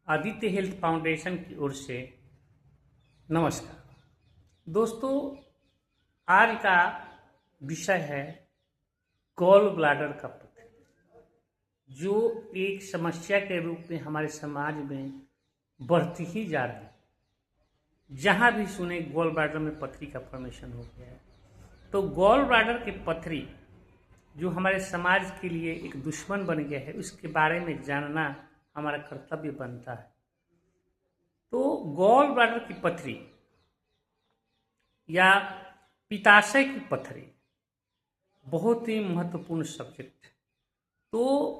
Aditya health foundation की ओर से नमस्कार दोस्तों। आज का विषय है गॉल ब्लैडर का पथरी, जो एक समस्या के रूप में हमारे समाज में बढ़ती ही जा रही है। जहां भी सुने गॉल ब्लैडर में पथरी का फॉर्मेशन हो गया है, तो गॉल ब्लैडर की पथरी जो हमारे समाज के लिए एक दुश्मन बन गया है, उसके बारे में जानना हमारा कर्तव्य बनता है। तो गॉल ब्लैडर की पथरी या पित्ताशय की पथरी बहुत ही महत्वपूर्ण सब्जेक्ट है। तो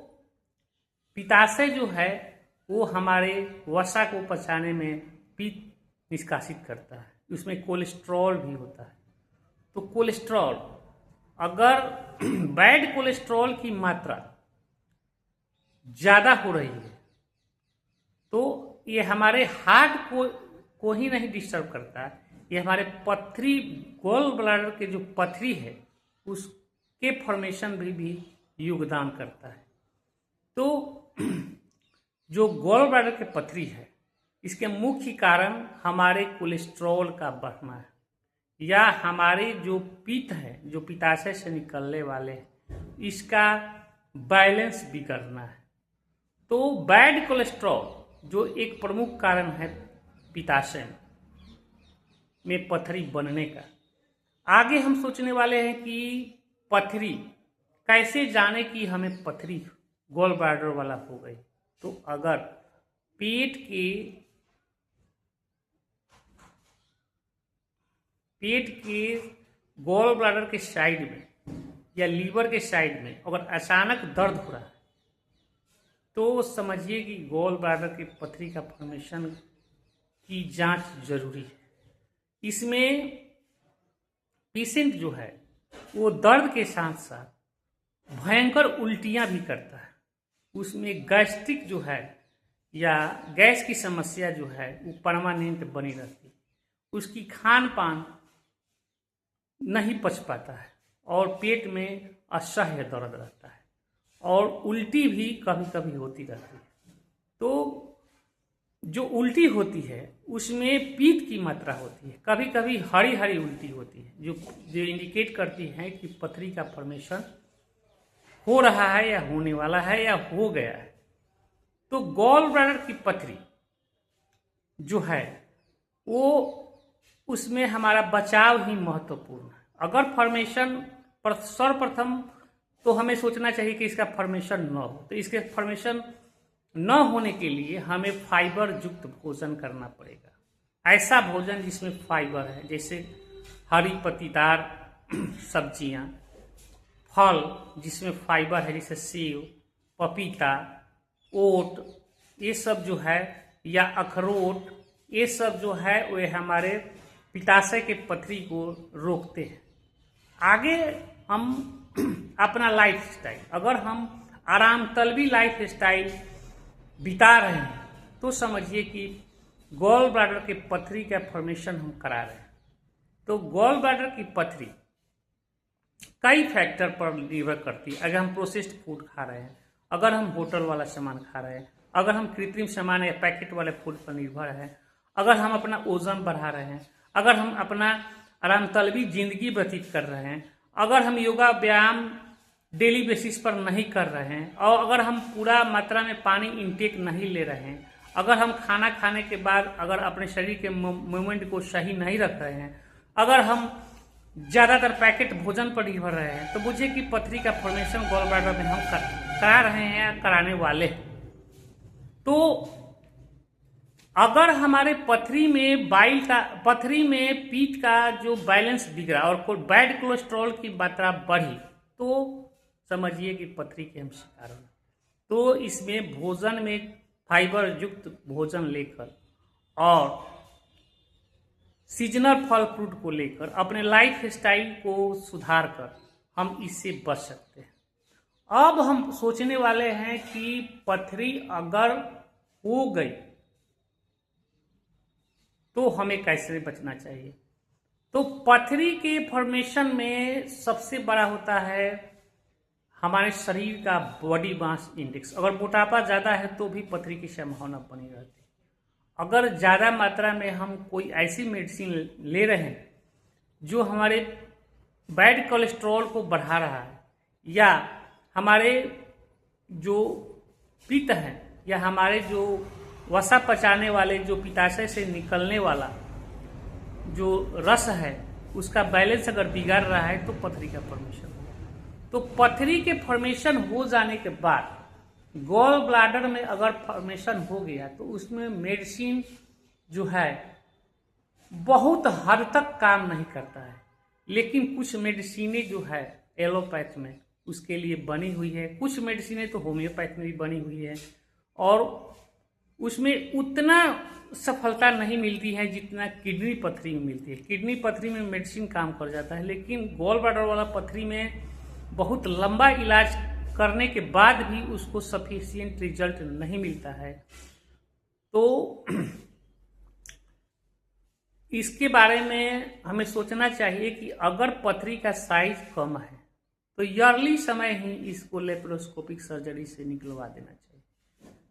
पित्ताशय जो है वो हमारे वसा को पचाने में पित्त निष्कासित करता है, उसमें कोलेस्ट्रॉल भी होता है। तो कोलेस्ट्रॉल, अगर बैड कोलेस्ट्रॉल की मात्रा ज़्यादा हो रही है तो ये हमारे हार्ट को ही नहीं डिस्टर्ब करता है, ये हमारे पथरी, गॉल ब्लैडर के जो पथरी है उसके फॉर्मेशन में भी योगदान करता है। तो जो गॉल ब्लैडर के पथरी है, इसके मुख्य कारण हमारे कोलेस्ट्रॉल का बढ़ना है या हमारे जो पित्त है, जो पित्ताशय से निकलने वाले हैं, इसका बैलेंस बिगड़ना है। तो बैड कोलेस्ट्रॉल जो एक प्रमुख कारण है पित्ताशय में पथरी बनने का। आगे हम सोचने वाले हैं कि पथरी कैसे जाने कि हमें पथरी गॉल ब्लैडर वाला हो गई। तो अगर पेट के गॉल ब्लैडर के साइड में या लीवर के साइड में अगर अचानक दर्द हो रहा है तो समझिए कि गॉल ब्लैडर की पथरी का फॉर्मेशन की जांच जरूरी है। इसमें पेशेंट जो है वो दर्द के साथ साथ भयंकर उल्टियां भी करता है, उसमें गैस्ट्रिक जो है या गैस की समस्या जो है वो परमानेंट बनी रहती है, उसकी खान पान नहीं पच पाता है और पेट में असह्य दर्द रहता है और उल्टी भी कभी कभी होती रहती है। तो जो उल्टी होती है उसमें पित्त की मात्रा होती है, कभी कभी हरी हरी उल्टी होती है, जो इंडिकेट करती है कि पथरी का फॉर्मेशन हो रहा है या होने वाला है या हो गया है। तो गॉल ब्लैडर की पथरी जो है वो, उसमें हमारा बचाव ही महत्वपूर्ण है। अगर फॉर्मेशन सर्वप्रथम तो हमें सोचना चाहिए कि इसका फॉर्मेशन न हो, तो इसके फॉर्मेशन न होने के लिए हमें फाइबर युक्त भोजन करना पड़ेगा। ऐसा भोजन जिसमें फाइबर है, जैसे हरी पत्तीदार सब्जियां, फल जिसमें फाइबर है, जैसे सेब, पपीता, ओट, ये सब जो है, या अखरोट, ये सब जो है वे हमारे पित्ताशय के पथरी को रोकते हैं। आगे हम अपना लाइफ स्टाइल, अगर हम आराम तलबी लाइफ स्टाइल बिता रहे हैं तो समझिए कि गॉल ब्लैडर के पथरी का फॉर्मेशन हम करा रहे हैं। तो गॉल ब्लैडर की पथरी कई फैक्टर पर निर्भर करती है। अगर हम प्रोसेस्ड फूड खा रहे हैं, अगर हम होटल वाला सामान खा रहे हैं, अगर हम कृत्रिम सामान या पैकेट वाले फूड पर निर्भर है, अगर हम अपना वजन बढ़ा रहे हैं, अगर हम अपना आराम तलबी जिंदगी व्यतीत कर रहे हैं, अगर हम योगा व्यायाम डेली बेसिस पर नहीं कर रहे हैं, और अगर हम पूरा मात्रा में पानी इंटेक नहीं ले रहे हैं, अगर हम खाना खाने के बाद अगर अपने शरीर के मूवमेंट को सही नहीं रख रहे हैं, अगर हम ज़्यादातर पैकेट भोजन पर निर्भर रहे हैं, तो बुझिए कि पथरी का फॉर्मेशन गॉल ब्लैडर में हम करा रहे हैं या कराने वाले। तो अगर हमारे पथरी में पित्त का जो बैलेंस बिगड़ा और बैड कोलेस्ट्रॉल की मात्रा बढ़ी तो समझिए कि पथरी के हम शिकार हैं। तो इसमें भोजन में फाइबर युक्त भोजन लेकर और सीजनल फल फ्रूट को लेकर अपने लाइफ स्टाइल को सुधार कर हम इससे बच सकते हैं। अब हम सोचने वाले हैं कि पथरी अगर हो गई तो हमें कैसे बचना चाहिए। तो पथरी के फॉर्मेशन में सबसे बड़ा होता है हमारे शरीर का बॉडी मास इंडेक्स, अगर मोटापा ज़्यादा है तो भी पथरी की संभावना बनी रहती है। अगर ज़्यादा मात्रा में हम कोई ऐसी मेडिसिन ले रहे हैं जो हमारे बैड कोलेस्ट्रॉल को बढ़ा रहा है, या हमारे जो पित्त हैं, या हमारे जो वसा पचाने वाले जो पित्ताशय से निकलने वाला जो रस है उसका बैलेंस अगर बिगाड़ रहा है तो पथरी का फॉर्मेशन होगा। तो पथरी के फॉर्मेशन हो जाने के बाद गॉल ब्लैडर में अगर फॉर्मेशन हो गया तो उसमें मेडिसिन जो है बहुत हद तक काम नहीं करता है, लेकिन कुछ मेडिसिनें जो है एलोपैथ में उसके लिए बनी हुई है, कुछ मेडिसिनें तो होम्योपैथ में भी बनी हुई है, और उसमें उतना सफलता नहीं मिलती है जितना किडनी पथरी में मिलती है। किडनी पथरी में मेडिसिन काम कर जाता है, लेकिन गॉल ब्लैडर वाला पथरी में बहुत लंबा इलाज करने के बाद भी उसको सफिशिएंट रिजल्ट नहीं मिलता है। तो इसके बारे में हमें सोचना चाहिए कि अगर पथरी का साइज कम है तो ईयरली समय ही इसको लेप्रोस्कोपिक सर्जरी से निकलवा देना चाहिए,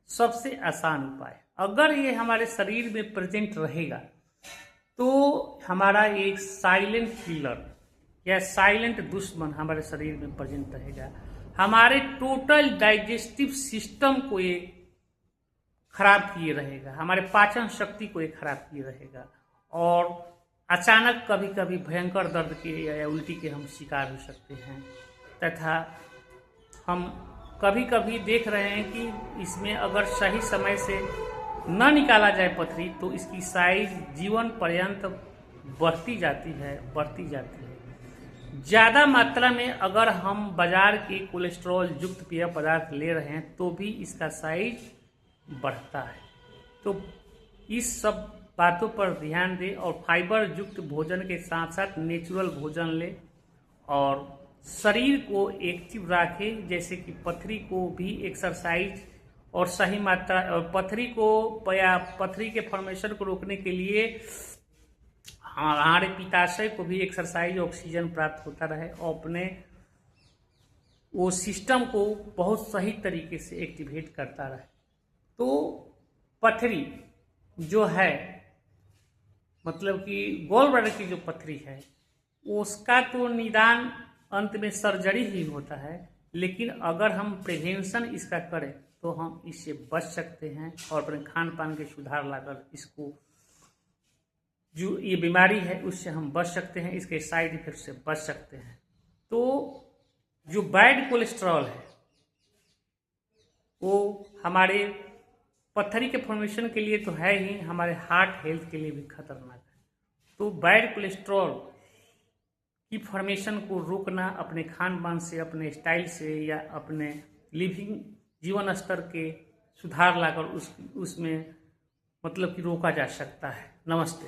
सबसे आसान उपाय। अगर ये हमारे शरीर में प्रेजेंट रहेगा तो हमारा एक साइलेंट किलर या साइलेंट दुश्मन हमारे शरीर में प्रेजेंट रहेगा, हमारे टोटल डाइजेस्टिव सिस्टम को ये खराब किए रहेगा, हमारे पाचन शक्ति को ये खराब किए रहेगा, और अचानक कभी कभी भयंकर दर्द के या उल्टी के हम शिकार हो सकते हैं। तथा हम कभी कभी देख रहे हैं कि इसमें अगर सही समय से न निकाला जाए पथरी तो इसकी साइज जीवन पर्यंत बढ़ती जाती है। ज़्यादा मात्रा में अगर हम बाजार के कोलेस्ट्रॉल युक्त पेय पदार्थ ले रहे हैं तो भी इसका साइज बढ़ता है। तो इस सब बातों पर ध्यान दें और फाइबर युक्त भोजन के साथ साथ नेचुरल भोजन लें और शरीर को एक्टिव रखें, जैसे कि पथरी को भी एक्सरसाइज और सही मात्रा, और पथरी को या पथरी के फॉर्मेशन को रोकने के लिए हमारे पित्ताशय को भी एक्सरसाइज, ऑक्सीजन प्राप्त होता रहे और अपने वो सिस्टम को बहुत सही तरीके से एक्टिवेट करता रहे। तो पथरी जो है, मतलब कि गॉल ब्लैडर की जो पथरी है उसका तो निदान अंत में सर्जरी ही होता है, लेकिन अगर हम प्रिवेंशन इसका करें तो हम इससे बच सकते हैं और अपने खान पान के सुधार लाकर इसको, जो ये बीमारी है उससे हम बच सकते हैं, इसके साइड इफेक्ट से बच सकते हैं। तो जो बैड कोलेस्ट्रॉल है वो हमारे पथरी के फॉर्मेशन के लिए तो है ही, हमारे हार्ट हेल्थ के लिए भी खतरनाक है। तो बैड कोलेस्ट्रॉल की फॉर्मेशन को रोकना अपने खान पान से, अपने स्टाइल से या अपने लिविंग जीवन स्तर के सुधार लाकर उसमें मतलब कि रोका जा सकता है। नमस्ते।